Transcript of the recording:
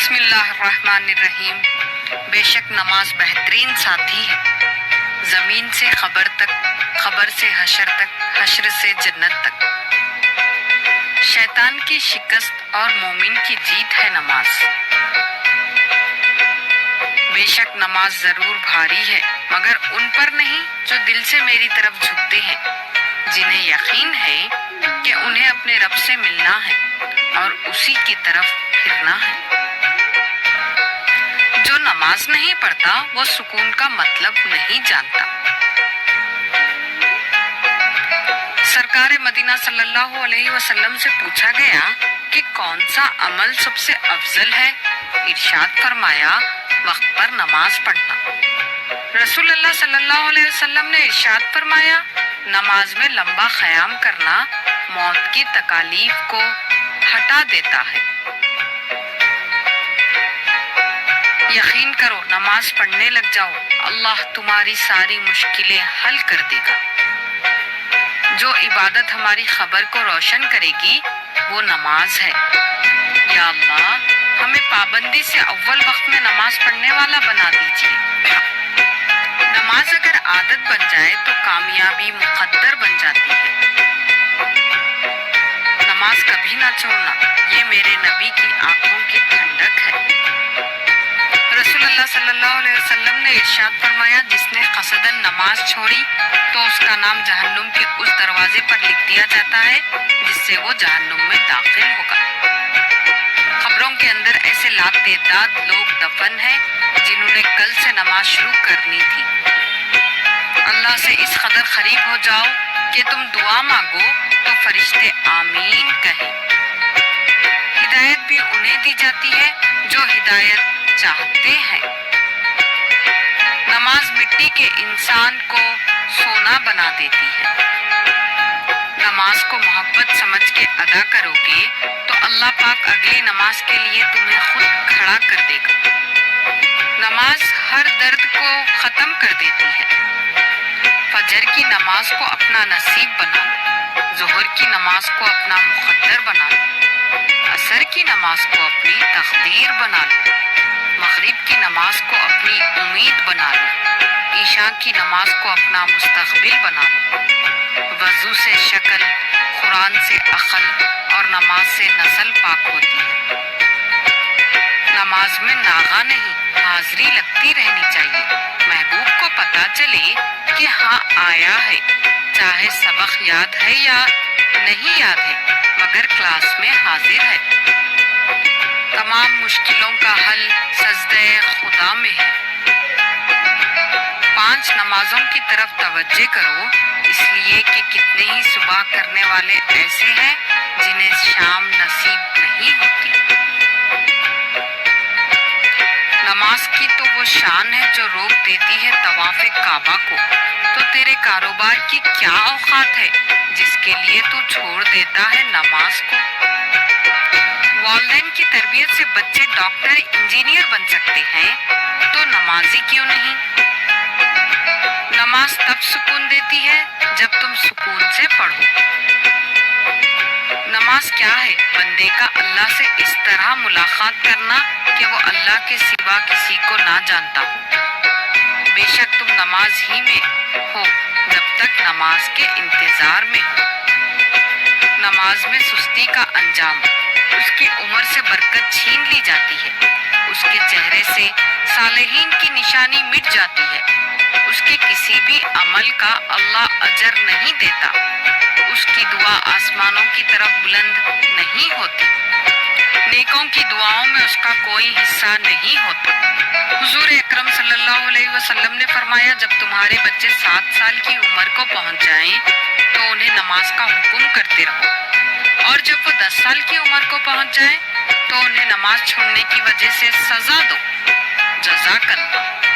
بسم اللہ الرحمن الرحیم۔ بے شک نماز بہترین ساتھی ہے، زمین سے خبر تک، خبر سے حشر تک، حشر سے جنت تک۔ شیطان کی شکست اور مومن کی جیت ہے نماز۔ بے شک نماز ضرور بھاری ہے، مگر ان پر نہیں جو دل سے میری طرف جھکتے ہیں، جنہیں یقین ہے کہ انہیں اپنے رب سے ملنا ہے اور اسی کی طرف پھرنا ہے۔ جو نماز نہیں پڑھتا وہ سکون کا مطلب نہیں جانتا۔ سرکار مدینہ صلی اللہ علیہ وسلم سے پوچھا گیا کہ کون سا عمل سب سے افضل ہے؟ ارشاد فرمایا وقت پر نماز پڑھنا۔ رسول اللہ صلی اللہ علیہ وسلم نے ارشاد فرمایا نماز میں لمبا قیام کرنا موت کی تکالیف کو ہٹا دیتا ہے۔ یقین کرو نماز پڑھنے لگ جاؤ، اللہ تمہاری ساری مشکلیں حل کر دے گا۔ جو عبادت ہماری خبر کو روشن کرے گی وہ نماز ہے۔ یا اللہ ہمیں پابندی سے اول وقت میں نماز پڑھنے والا بنا دیجیے۔ نماز اگر عادت بن جائے تو کامیابی مقدر بن جاتی ہے۔ نماز کبھی نہ چھوڑنا، یہ میرے نبی کی آنکھوں کی ٹھنڈک ہے۔ رسول اللہ صلی اللہ علیہ وسلم نے ارشاد فرمایا جس نے قصداً نماز چھوڑی تو اس کا نام جہنم کے اس دروازے پر لکھ دیا جاتا ہے جس سے وہ جہنم میں داخل ہوگا۔ قبروں کے اندر ایسے لاتعداد لوگ دفن ہیں جنہوں نے کل سے نماز شروع کرنی تھی۔ اللہ سے اس قدر قریب ہو جاؤ کہ تم دعا مانگو تو فرشتے آمین کہیں۔ ہدایت بھی انہیں دی جاتی ہے جو ہدایت چاہتے ہیں۔ نماز مٹی کے انسان کو سونا بنا دیتی ہے۔ نماز کو محبت سمجھ کے ادا کرو گے تو اللہ پاک اگلی نماز کے لیے تمہیں خود کھڑا کر دے گا۔ نماز ہر درد کو ختم کر دیتی ہے۔ فجر کی نماز کو اپنا نصیب بنا لو، ظہر کی نماز کو اپنا مقدر بنا لو، عصر کی نماز کو اپنی تقدیر بنا لو، مغرب کی نماز کو اپنی امید بنا لو، عشاء کی نماز کو اپنا مستقبل بنا لو۔ وضو سے شکل، قرآن سے عقل اور نماز سے نسل پاک ہوتی ہے۔ نماز میں ناغہ نہیں، حاضری لگتی رہنی چاہیے۔ محبوب کو پتہ چلے کہ ہاں آیا ہے، چاہے سبق یاد ہے یا نہیں یاد ہے، مگر کلاس میں حاضر ہے۔ تمام مشکلوں کا حل سجدہ خدا میں ہے۔ 5 نمازوں کی طرف توجہ کرو، اس لیے کہ کتنے ہی صبح کرنے والے ایسے ہیں جنہیں شام نصیب نہیں ہوتی۔ نماز کی تو وہ شان ہے جو روک دیتی ہے طواف کعبہ کو، تو تیرے کاروبار کی کیا اوقات ہے جس کے لیے تو چھوڑ دیتا ہے نماز کو۔ والدین کی تربیت سے بچے ڈاکٹر انجینئر بن سکتے ہیں تو نمازی کیوں نہیں؟ نماز تب سکون دیتی ہے جب تم سکون سے پڑھو۔ نماز کیا ہے؟ بندے کا اللہ سے اس طرح ملاقات کرنا کہ وہ اللہ کے سوا کسی کو نہ جانتا ہو۔ بے شک تم نماز ہی میں ہو جب تک نماز کے انتظار میں ہو۔ نماز میں سستی کا انجام، اس کی عمر سے برکت چھین لی جاتی ہے، اس کے چہرے سے صالحین کی نشانی مٹ جاتی ہے، اس کے کسی بھی عمل کا اللہ اجر نہیں دیتا، اس کی دعا آسمانوں کی طرف بلند نہیں ہوتی، نیکوں کی دعاؤں میں اس کا کوئی حصہ نہیں ہوتا۔ حضور اکرم صلی اللہ علیہ وسلم نے فرمایا جب تمہارے بچے 7 سال کی عمر کو پہنچ جائیں تو انہیں نماز کا حکم کرتے رہو، اور جب وہ 10 سال کی عمر کو پہنچ جائیں تو انہیں نماز چھوڑنے کی وجہ سے سزا دو۔ جزاک اللہ۔